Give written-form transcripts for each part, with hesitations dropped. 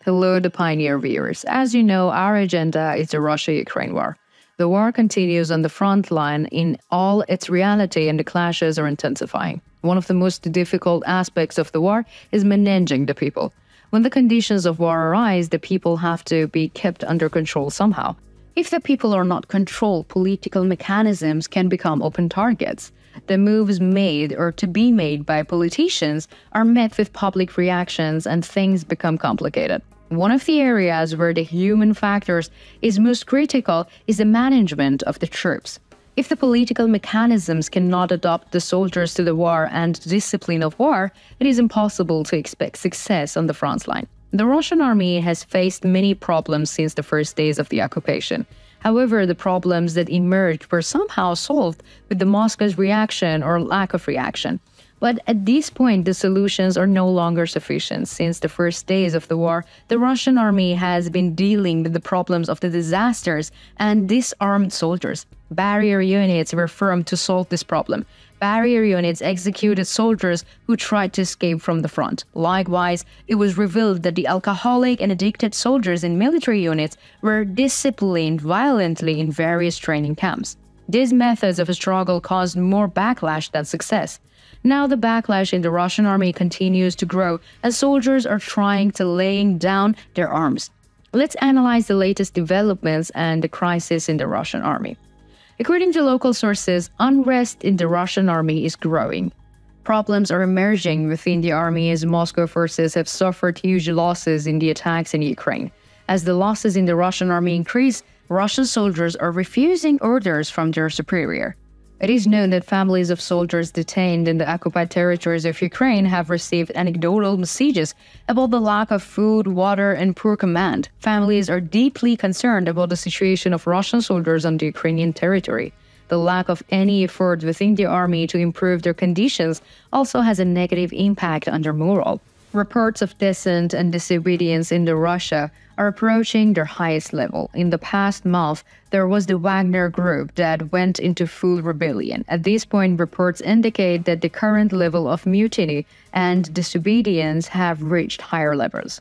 Hello, the Pioneer viewers. As you know, our agenda is the Russia-Ukraine war. The war continues on the front line in all its reality, and the clashes are intensifying. One of the most difficult aspects of the war is managing the people. When the conditions of war arise, the people have to be kept under control somehow. If the people are not controlled, political mechanisms can become open targets. The moves made or to be made by politicians are met with public reactions and things become complicated. One of the areas where the human factors is most critical is the management of the troops. If the political mechanisms cannot adopt the soldiers to the war and discipline of war, it is impossible to expect success on the front line. The Russian army has faced many problems since the first days of the occupation. However, the problems that emerged were somehow solved with the Moscow's reaction or lack of reaction. But at this point, the solutions are no longer sufficient. Since the first days of the war, the Russian army has been dealing with the problems of the disasters and disarmed soldiers. Barrier units were formed to solve this problem. Barrier units executed soldiers who tried to escape from the front. Likewise, it was revealed that the alcoholic and addicted soldiers in military units were disciplined violently in various training camps. These methods of struggle caused more backlash than success. Now the backlash in the Russian army continues to grow as soldiers are trying to laying down their arms. Let's analyze the latest developments and the crisis in the Russian army. According to local sources, unrest in the Russian army is growing. Problems are emerging within the army as Moscow forces have suffered huge losses in the attacks in Ukraine. As the losses in the Russian army increase, Russian soldiers are refusing orders from their superior. It is known that families of soldiers detained in the occupied territories of Ukraine have received anecdotal messages about the lack of food, water, and poor command. Families are deeply concerned about the situation of Russian soldiers on the Ukrainian territory. The lack of any effort within the army to improve their conditions also has a negative impact on their morale. Reports of dissent and disobedience in Russia are approaching their highest level. In the past month, there was the Wagner group that went into full rebellion. At this point, reports indicate that the current level of mutiny and disobedience have reached higher levels.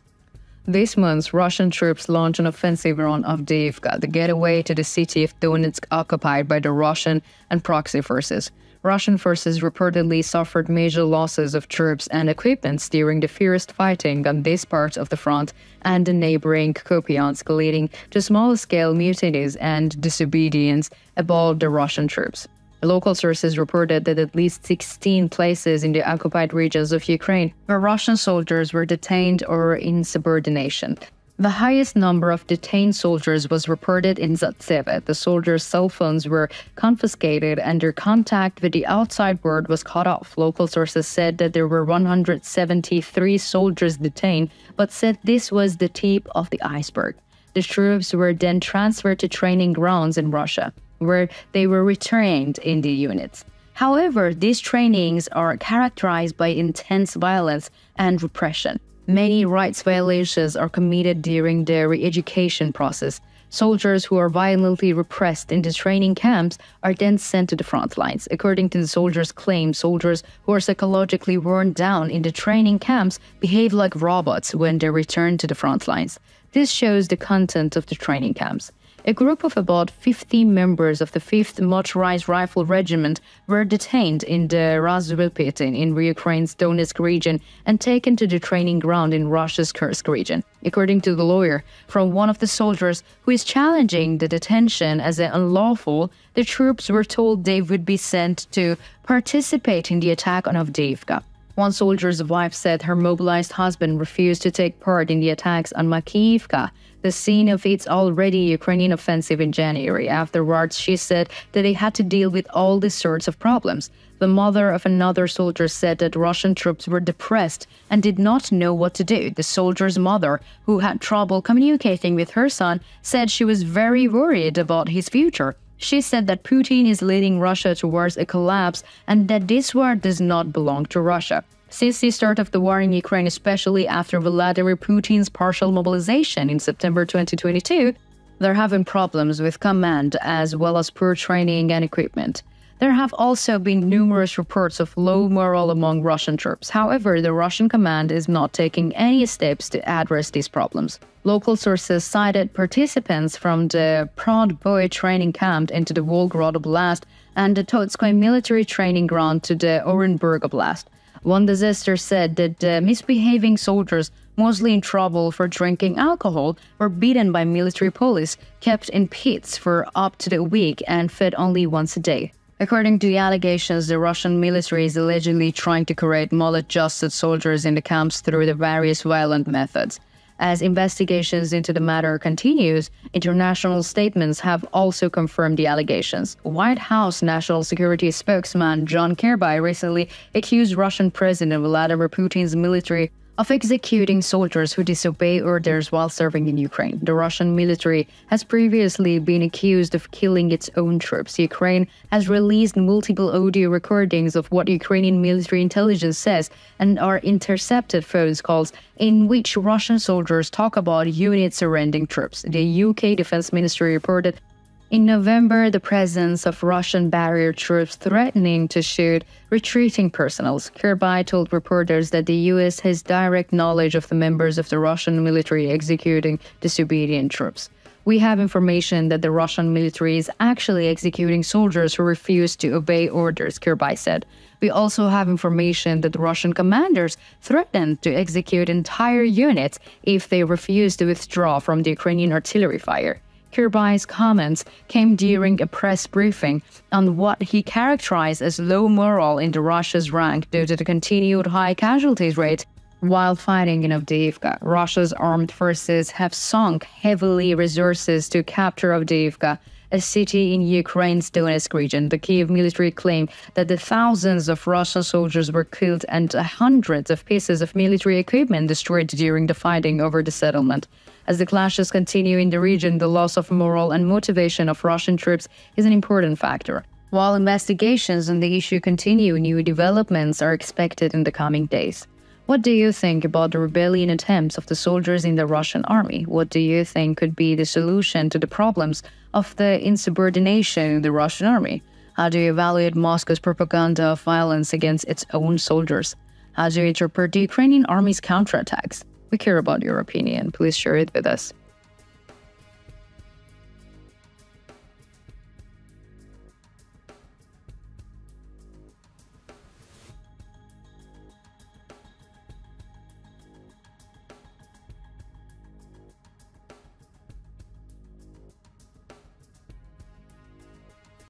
This month, Russian troops launched an offensive on Avdiivka, the gateway to the city of Donetsk occupied by the Russian and proxy forces. Russian forces reportedly suffered major losses of troops and equipment during the fierce fighting on this part of the front and the neighboring Kupiansk, leading to small-scale mutinies and disobedience about the Russian troops. Local sources reported that at least 16 places in the occupied regions of Ukraine where Russian soldiers were detained or in subordination. The highest number of detained soldiers was reported in Zatseve. The soldiers' cell phones were confiscated and their contact with the outside world was cut off. Local sources said that there were 173 soldiers detained, but said this was the tip of the iceberg. The troops were then transferred to training grounds in Russia, where they were retrained in the units. However, these trainings are characterized by intense violence and repression. Many rights violations are committed during their re-education process. Soldiers who are violently repressed in the training camps are then sent to the front lines. According to the soldiers' claim, soldiers who are psychologically worn down in the training camps behave like robots when they return to the front lines. This shows the content of the training camps. A group of about 50 members of the 5th Motorized Rifle Regiment were detained in the Razvylpytin in Ukraine's Donetsk region and taken to the training ground in Russia's Kursk region. According to the lawyer from one of the soldiers who is challenging the detention as unlawful, the troops were told they would be sent to participate in the attack on Avdiivka. One soldier's wife said her mobilized husband refused to take part in the attacks on Makiivka, the scene of its already Ukrainian offensive in January. Afterwards, she said that they had to deal with all these sorts of problems. The mother of another soldier said that Russian troops were depressed and did not know what to do. The soldier's mother, who had trouble communicating with her son, said she was very worried about his future. She said that Putin is leading Russia towards a collapse and that this war does not belong to Russia. Since the start of the war in Ukraine, especially after Vladimir Putin's partial mobilization in September 2022, there have been problems with command as well as poor training and equipment. There have also been numerous reports of low morale among Russian troops. However, the Russian command is not taking any steps to address these problems. Local sources cited participants from the Prod Boy training camp into the Volgograd Oblast and the Totskoy military training ground to the Orenburg Oblast. One disaster said that the misbehaving soldiers, mostly in trouble for drinking alcohol, were beaten by military police, kept in pits for up to a week, and fed only once a day. According to the allegations, the Russian military is allegedly trying to create maladjusted soldiers in the camps through the various violent methods. As investigations into the matter continues, international statements have also confirmed the allegations. White House National Security spokesman John Kirby recently accused Russian President Vladimir Putin's military of executing soldiers who disobey orders while serving in Ukraine. The Russian military has previously been accused of killing its own troops. Ukraine has released multiple audio recordings of what Ukrainian military intelligence says and are intercepted phone calls in which Russian soldiers talk about units surrendering troops. The UK Defense Ministry reported in November the presence of Russian barrier troops threatening to shoot retreating personnel. Kirby told reporters that the US has direct knowledge of the members of the Russian military executing disobedient troops. We have information that the Russian military is actually executing soldiers who refuse to obey orders, Kirby said. We also have information that the Russian commanders threaten to execute entire units if they refuse to withdraw from the Ukrainian artillery fire. Kirby's comments came during a press briefing on what he characterized as low morale in the Russia's rank due to the continued high casualties rate while fighting in Avdiivka. Russia's armed forces have sunk heavily resources to capture Avdiivka, a city in Ukraine's Donetsk region. The Kyiv military claimed that the thousands of Russian soldiers were killed and hundreds of pieces of military equipment destroyed during the fighting over the settlement. As the clashes continue in the region, the loss of morale and motivation of Russian troops is an important factor. While investigations on the issue continue, new developments are expected in the coming days. What do you think about the rebellion attempts of the soldiers in the Russian army? What do you think could be the solution to the problems of the insubordination in the Russian army? How do you evaluate Moscow's propaganda of violence against its own soldiers? How do you interpret the Ukrainian army's counterattacks? We care about your opinion. Please share it with us.